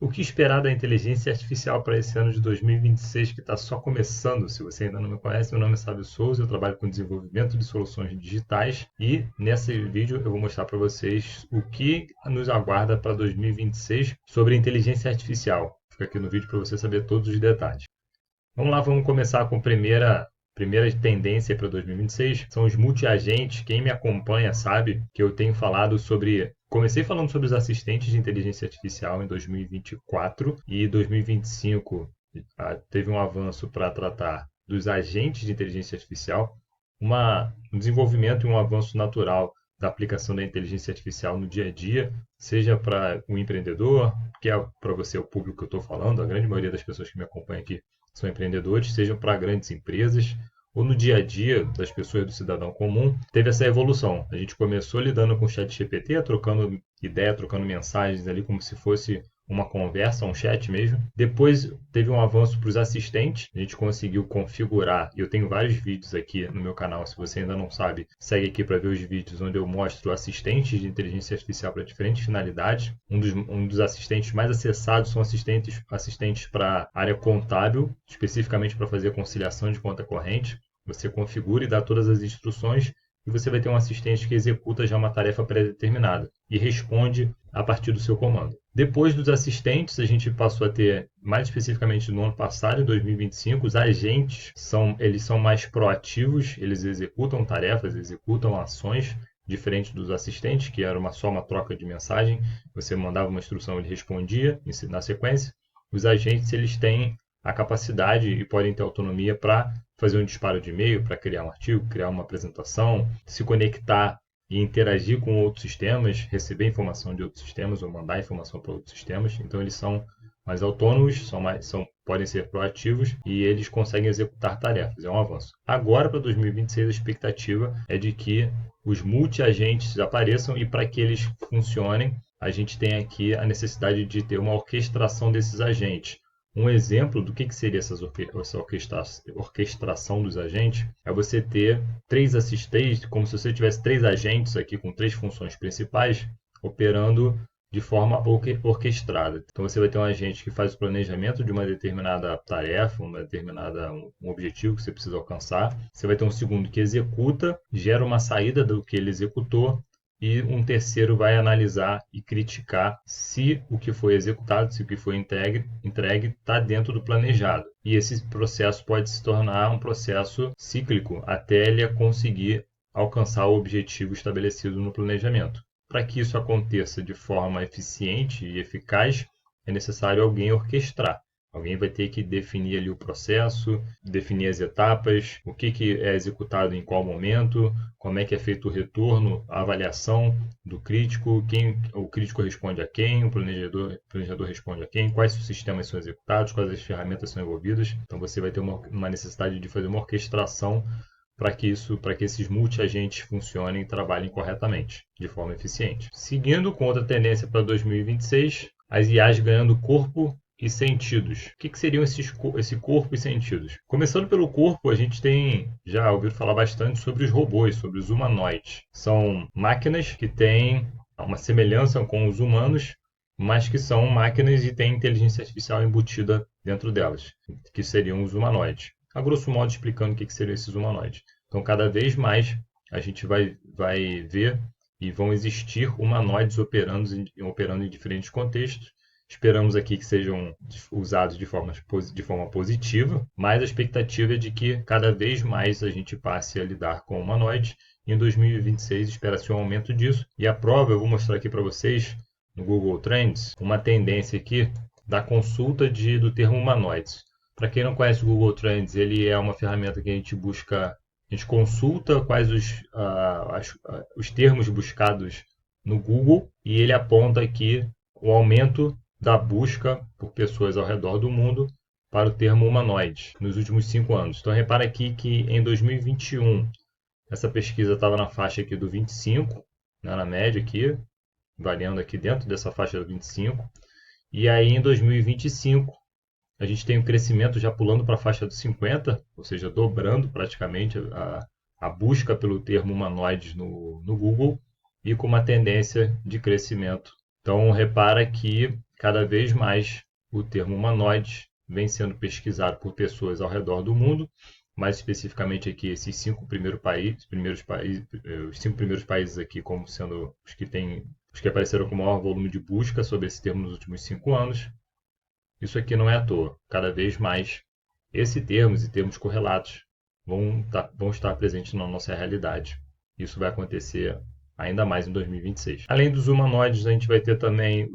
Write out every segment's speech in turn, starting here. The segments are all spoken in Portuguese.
O que esperar da inteligência artificial para esse ano de 2026 que está só começando? Se você ainda não me conhece, meu nome é Sábio Souza, eu trabalho com desenvolvimento de soluções digitais e nesse vídeo eu vou mostrar para vocês o que nos aguarda para 2026 sobre inteligência artificial. Fica aqui no vídeo para você saber todos os detalhes. Vamos lá, vamos começar com a primeira tendência para 2026, são os multiagentes. Quem me acompanha sabe que eu tenho falado sobre... Comecei falando sobre os assistentes de inteligência artificial em 2024 e 2025 teve um avanço para tratar dos agentes de inteligência artificial, um desenvolvimento e um avanço natural da aplicação da inteligência artificial no dia a dia, seja para o empreendedor, que é para você o público que eu estou falando, a grande maioria das pessoas que me acompanham aqui são empreendedores, sejam para grandes empresas, ou no dia a dia das pessoas, do cidadão comum, teve essa evolução. A gente começou lidando com o ChatGPT, trocando ideia, trocando mensagens ali como se fosse uma conversa, um chat mesmo. Depois teve um avanço para os assistentes, a gente conseguiu configurar, e eu tenho vários vídeos aqui no meu canal, se você ainda não sabe, segue aqui para ver os vídeos onde eu mostro assistentes de inteligência artificial para diferentes finalidades. Um dos assistentes mais acessados são assistentes para a área contábil, especificamente para fazer conciliação de conta corrente. Você configura e dá todas as instruções e você vai ter um assistente que executa já uma tarefa pré-determinada e responde a partir do seu comando. Depois dos assistentes, a gente passou a ter, mais especificamente no ano passado, em 2025, os agentes eles são mais proativos, eles executam tarefas, executam ações, diferente dos assistentes, que era só uma troca de mensagem, você mandava uma instrução, ele respondia na sequência. Os agentes eles têm a capacidade e podem ter autonomia para fazer um disparo de e-mail, para criar um artigo, criar uma apresentação, se conectar e interagir com outros sistemas, receber informação de outros sistemas ou mandar informação para outros sistemas. Então eles são mais autônomos, podem ser proativos e eles conseguem executar tarefas. É um avanço. Agora, para 2026, a expectativa é de que os multi-agentes apareçam e para que eles funcionem, a gente tem aqui a necessidade de ter uma orquestração desses agentes. Um exemplo do que seria essa orquestração dos agentes é você ter três assistentes, como se você tivesse três agentes aqui com três funções principais operando de forma orquestrada. Então você vai ter um agente que faz o planejamento de uma determinada tarefa, um objetivo que você precisa alcançar. Você vai ter um segundo que executa, gera uma saída do que ele executou, e um terceiro vai analisar e criticar se o que foi executado, se o que foi entregue está dentro do planejado. E esse processo pode se tornar um processo cíclico até ele conseguir alcançar o objetivo estabelecido no planejamento. Para que isso aconteça de forma eficiente e eficaz, é necessário alguém orquestrar. Alguém vai ter que definir ali o processo, definir as etapas, o que é executado em qual momento, como é que é feito o retorno, a avaliação do crítico, o crítico responde a quem, o planejador responde a quem, quais sistemas são executados, quais as ferramentas são envolvidas. Então você vai ter uma necessidade de fazer uma orquestração para que esses multi-agentes funcionem e trabalhem corretamente, de forma eficiente. Seguindo com outra tendência para 2026, as IAs ganhando corpo e sentidos. O que seriam esse corpo e sentidos? Começando pelo corpo, a gente tem já ouvido falar bastante sobre os robôs, sobre os humanoides. São máquinas que têm uma semelhança com os humanos, mas que são máquinas e têm inteligência artificial embutida dentro delas, que seriam os humanoides. A grosso modo, explicando o que seriam esses humanoides. Então, cada vez mais a gente vai ver e vão existir humanoides operando em diferentes contextos. Esperamos aqui que sejam usados de forma positiva, mas a expectativa é de que cada vez mais a gente passe a lidar com humanoides. Em 2026 espera-se um aumento disso. E a prova eu vou mostrar aqui para vocês no Google Trends uma tendência aqui da consulta do termo humanoides. Para quem não conhece o Google Trends, ele é uma ferramenta que a gente consulta quais os termos buscados no Google e ele aponta aqui o aumento da busca por pessoas ao redor do mundo para o termo humanoide nos últimos 5 anos. Então repara aqui que em 2021 essa pesquisa estava na faixa aqui do 25, né, na média aqui, variando aqui dentro dessa faixa do 25. E aí em 2025 a gente tem um crescimento já pulando para a faixa dos 50, ou seja, dobrando praticamente a busca pelo termo humanoides no Google e com uma tendência de crescimento. Então repara que cada vez mais o termo humanoides vem sendo pesquisado por pessoas ao redor do mundo, mais especificamente aqui esses os 5 primeiros países aqui como sendo os que apareceram com o maior volume de busca sobre esse termo nos últimos 5 anos. Isso aqui não é à toa. Cada vez mais esses termos e termos correlatos vão estar presentes na nossa realidade. Isso vai acontecer ainda mais em 2026. Além dos humanoides, a gente vai ter também,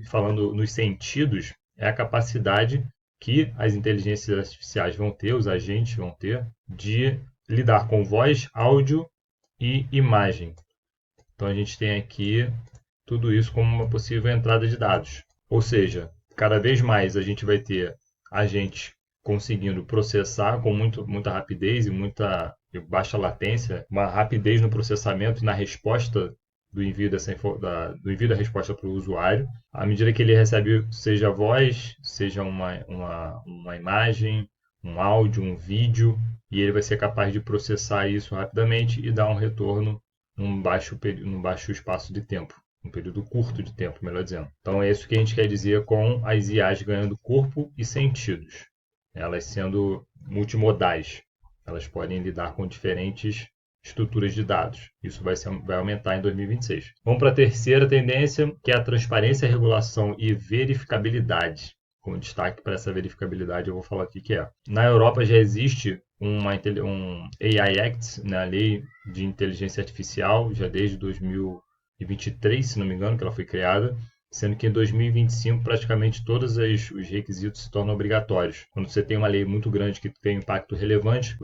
falando nos sentidos, é a capacidade que as inteligências artificiais vão ter, os agentes vão ter, de lidar com voz, áudio e imagem. Então a gente tem aqui tudo isso como uma possível entrada de dados. Ou seja, cada vez mais a gente vai ter agentes conseguindo processar com muita rapidez e muita baixa latência, uma rapidez no processamento e na resposta do envio da resposta para o usuário, à medida que ele recebe, seja voz, seja uma imagem, um áudio, um vídeo, e ele vai ser capaz de processar isso rapidamente e dar um retorno num baixo espaço de tempo, um período curto de tempo, melhor dizendo. Então é isso que a gente quer dizer com as IAs ganhando corpo e sentidos, elas sendo multimodais. Elas podem lidar com diferentes estruturas de dados. Isso vai aumentar em 2026. Vamos para a terceira tendência, que é a transparência, regulação e verificabilidade. Com destaque para essa verificabilidade, eu vou falar o que é. Na Europa já existe um AI Act, né, a lei de inteligência artificial, já desde 2023, se não me engano, que ela foi criada, sendo que em 2025 praticamente todos os requisitos se tornam obrigatórios. Quando você tem uma lei muito grande que tem um impacto relevante,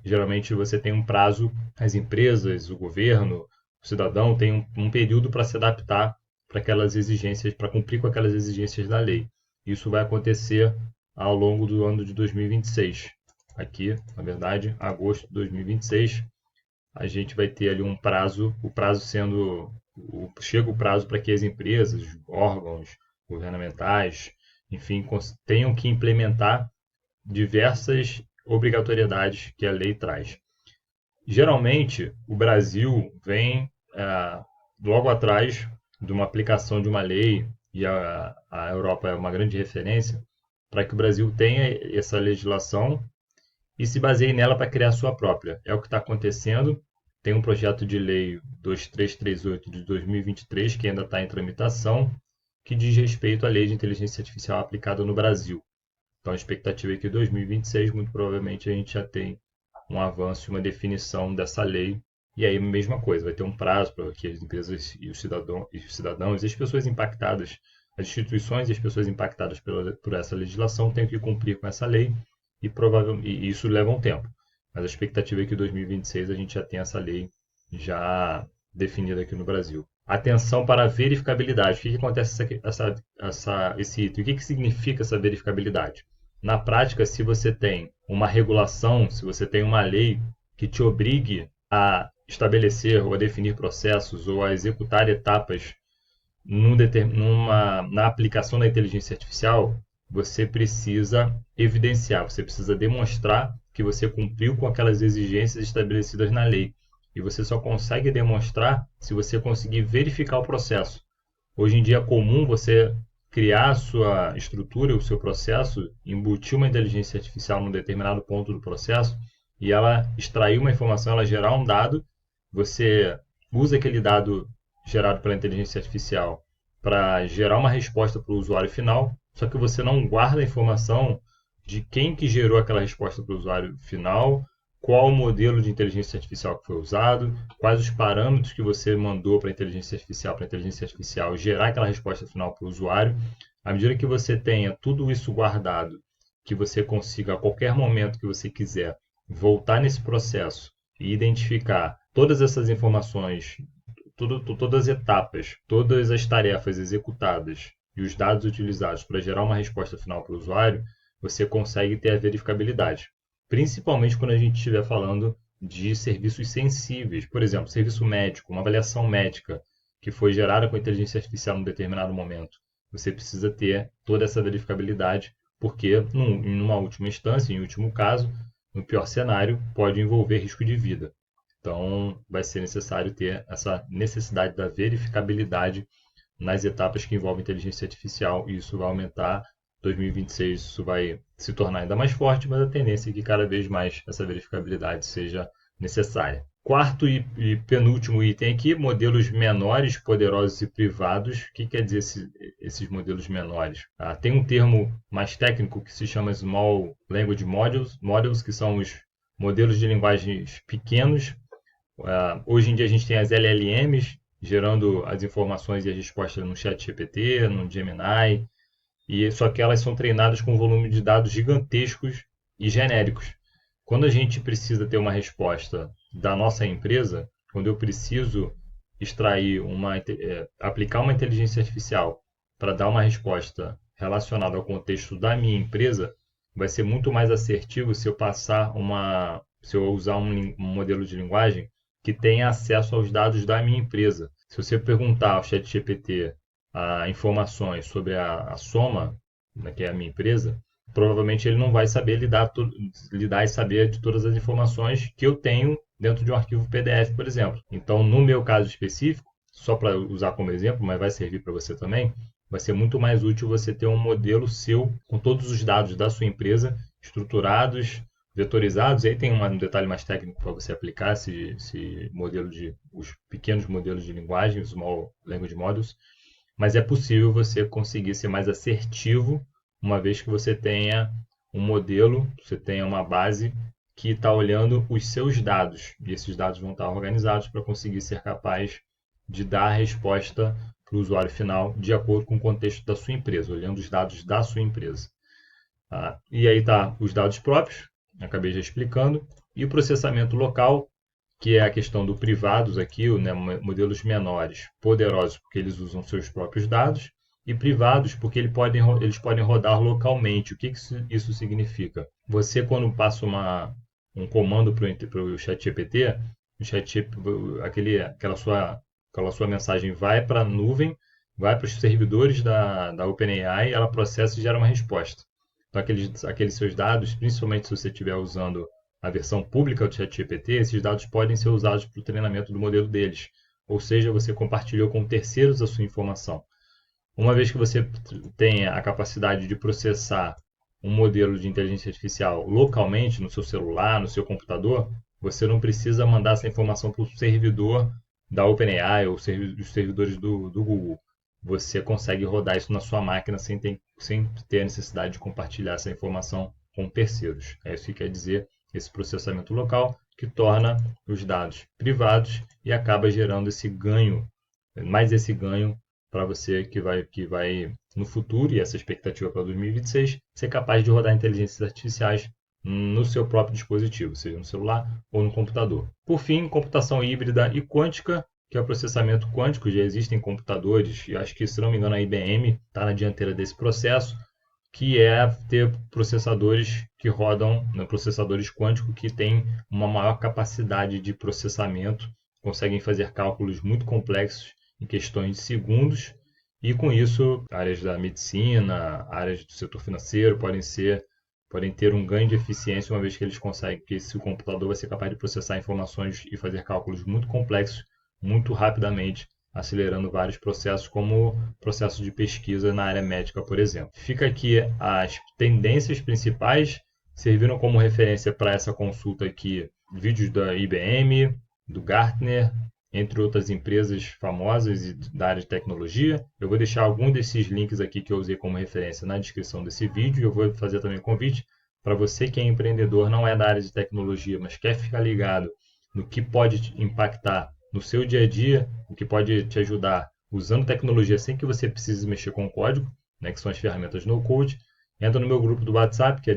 geralmente você tem um prazo, as empresas, o governo, o cidadão tem um período para se adaptar para aquelas exigências, para cumprir com aquelas exigências da lei. Isso vai acontecer ao longo do ano de 2026. Aqui, na verdade, agosto de 2026, a gente vai ter ali um prazo, chega o prazo para que as empresas, órgãos governamentais, enfim, tenham que implementar diversas obrigatoriedades que a lei traz. Geralmente, o Brasil vem logo atrás de uma aplicação de uma lei, e a Europa é uma grande referência, para que o Brasil tenha essa legislação e se baseie nela para criar a sua própria. É o que está acontecendo. Tem um projeto de lei 2338 de 2023 que ainda está em tramitação, que diz respeito à lei de inteligência artificial aplicada no Brasil. Então a expectativa é que em 2026, muito provavelmente, a gente já tem um avanço e uma definição dessa lei. E aí, a mesma coisa, vai ter um prazo para que as empresas e os cidadãos e as pessoas impactadas, as instituições e as pessoas impactadas por essa legislação tenham que cumprir com essa lei e isso leva um tempo. Mas a expectativa é que em 2026 a gente já tenha essa lei já definida aqui no Brasil. Atenção para a verificabilidade. O que acontece esse item? O que significa essa verificabilidade? Na prática, se você tem uma regulação, se você tem uma lei que te obrigue a estabelecer ou a definir processos ou a executar etapas na aplicação da inteligência artificial, você precisa evidenciar, você precisa demonstrar que você cumpriu com aquelas exigências estabelecidas na lei. E você só consegue demonstrar se você conseguir verificar o processo. Hoje em dia é comum você criar a sua estrutura, o seu processo, embutir uma inteligência artificial num determinado ponto do processo e ela extrair uma informação, ela gerar um dado, você usa aquele dado gerado pela inteligência artificial para gerar uma resposta para o usuário final, só que você não guarda a informação de quem que gerou aquela resposta para o usuário final, qual o modelo de inteligência artificial que foi usado, quais os parâmetros que você mandou para a inteligência artificial gerar aquela resposta final para o usuário. À medida que você tenha tudo isso guardado, que você consiga a qualquer momento que você quiser voltar nesse processo e identificar todas essas informações, todas as etapas, todas as tarefas executadas e os dados utilizados para gerar uma resposta final para o usuário, você consegue ter a verificabilidade. Principalmente quando a gente estiver falando de serviços sensíveis. Por exemplo, serviço médico, uma avaliação médica que foi gerada com inteligência artificial em um determinado momento. Você precisa ter toda essa verificabilidade, porque, em uma última instância, em último caso, no pior cenário, pode envolver risco de vida. Então, vai ser necessário ter essa necessidade da verificabilidade nas etapas que envolvem inteligência artificial, e isso vai aumentar. 2026 isso vai se tornar ainda mais forte, mas a tendência é que cada vez mais essa verificabilidade seja necessária. Quarto e penúltimo item aqui, modelos menores, poderosos e privados. O que quer dizer esses modelos menores? Tem um termo mais técnico que se chama Small Language Models, que são os modelos de linguagens pequenos. Hoje em dia a gente tem as LLMs, gerando as informações e as respostas no ChatGPT, no Gemini, só que elas são treinadas com um volume de dados gigantescos e genéricos. Quando a gente precisa ter uma resposta da nossa empresa, quando eu preciso aplicar uma inteligência artificial para dar uma resposta relacionada ao contexto da minha empresa, vai ser muito mais assertivo se eu usar um modelo de linguagem que tenha acesso aos dados da minha empresa. Se você perguntar ao ChatGPT informações sobre a Soma, que é a minha empresa, provavelmente ele não vai saber lidar e saber de todas as informações que eu tenho dentro de um arquivo PDF, por exemplo. Então, no meu caso específico, só para usar como exemplo, mas vai servir para você também, vai ser muito mais útil você ter um modelo seu com todos os dados da sua empresa estruturados, vetorizados. E aí tem um detalhe mais técnico para você aplicar os pequenos modelos de linguagem, os Small Language Models, mas é possível você conseguir ser mais assertivo uma vez que você tenha um modelo, você tenha uma base que está olhando os seus dados, e esses dados vão estar organizados para conseguir ser capaz de dar a resposta para o usuário final de acordo com o contexto da sua empresa, olhando os dados da sua empresa. E aí está os dados próprios, acabei já explicando, e o processamento local, que é a questão do privados aqui, né, modelos menores, poderosos porque eles usam seus próprios dados, e privados porque eles podem rodar localmente. O que isso significa? Você, quando passa um comando para o ChatGPT, aquela sua mensagem vai para a nuvem, vai para os servidores da OpenAI, ela processa e gera uma resposta. Então, aqueles seus dados, principalmente se você estiver usando a versão pública do ChatGPT, esses dados podem ser usados para o treinamento do modelo deles. Ou seja, você compartilhou com terceiros a sua informação. Uma vez que você tenha a capacidade de processar um modelo de inteligência artificial localmente, no seu celular, no seu computador, você não precisa mandar essa informação para o servidor da OpenAI ou os servidores do Google. Você consegue rodar isso na sua máquina sem ter a necessidade de compartilhar essa informação com terceiros. É isso que quer dizer esse processamento local, que torna os dados privados e acaba gerando esse ganho para você que vai no futuro, e essa expectativa para 2026, ser capaz de rodar inteligências artificiais no seu próprio dispositivo, seja no celular ou no computador. Por fim, computação híbrida e quântica, que é o processamento quântico. Já existem computadores, e acho que, se não me engano, a IBM está na dianteira desse processo, que é ter processadores que rodam, processadores quânticos que têm uma maior capacidade de processamento, conseguem fazer cálculos muito complexos em questões de segundos, e com isso, áreas da medicina, áreas do setor financeiro podem ter um ganho de eficiência, uma vez que eles conseguem, que esse computador vai ser capaz de processar informações e fazer cálculos muito complexos, muito rapidamente, acelerando vários processos, como processos de pesquisa na área médica, por exemplo. Fica aqui as tendências principais, serviram como referência para essa consulta aqui, vídeos da IBM, do Gartner, entre outras empresas famosas da área de tecnologia. Eu vou deixar algum desses links aqui que eu usei como referência na descrição desse vídeo, e eu vou fazer também um convite para você que é empreendedor, não é da área de tecnologia, mas quer ficar ligado no que pode impactar no seu dia a dia, o que pode te ajudar usando tecnologia sem que você precise mexer com o código, né, que são as ferramentas no code. Entra no meu grupo do WhatsApp, que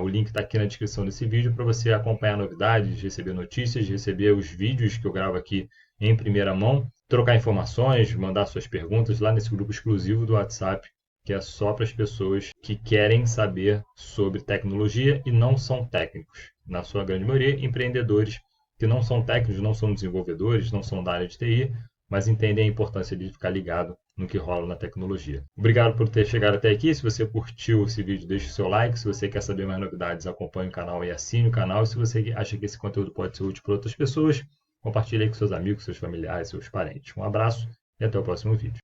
o link está aqui na descrição desse vídeo, para você acompanhar novidades, receber notícias, receber os vídeos que eu gravo aqui em primeira mão, trocar informações, mandar suas perguntas lá nesse grupo exclusivo do WhatsApp, que é só para as pessoas que querem saber sobre tecnologia e não são técnicos. Na sua grande maioria, empreendedores que não são técnicos, não são desenvolvedores, não são da área de TI, mas entendem a importância de ficar ligado no que rola na tecnologia. Obrigado por ter chegado até aqui. Se você curtiu esse vídeo, deixe o seu like. Se você quer saber mais novidades, acompanhe o canal e assine o canal. E se você acha que esse conteúdo pode ser útil para outras pessoas, compartilhe com seus amigos, seus familiares, seus parentes. Um abraço e até o próximo vídeo.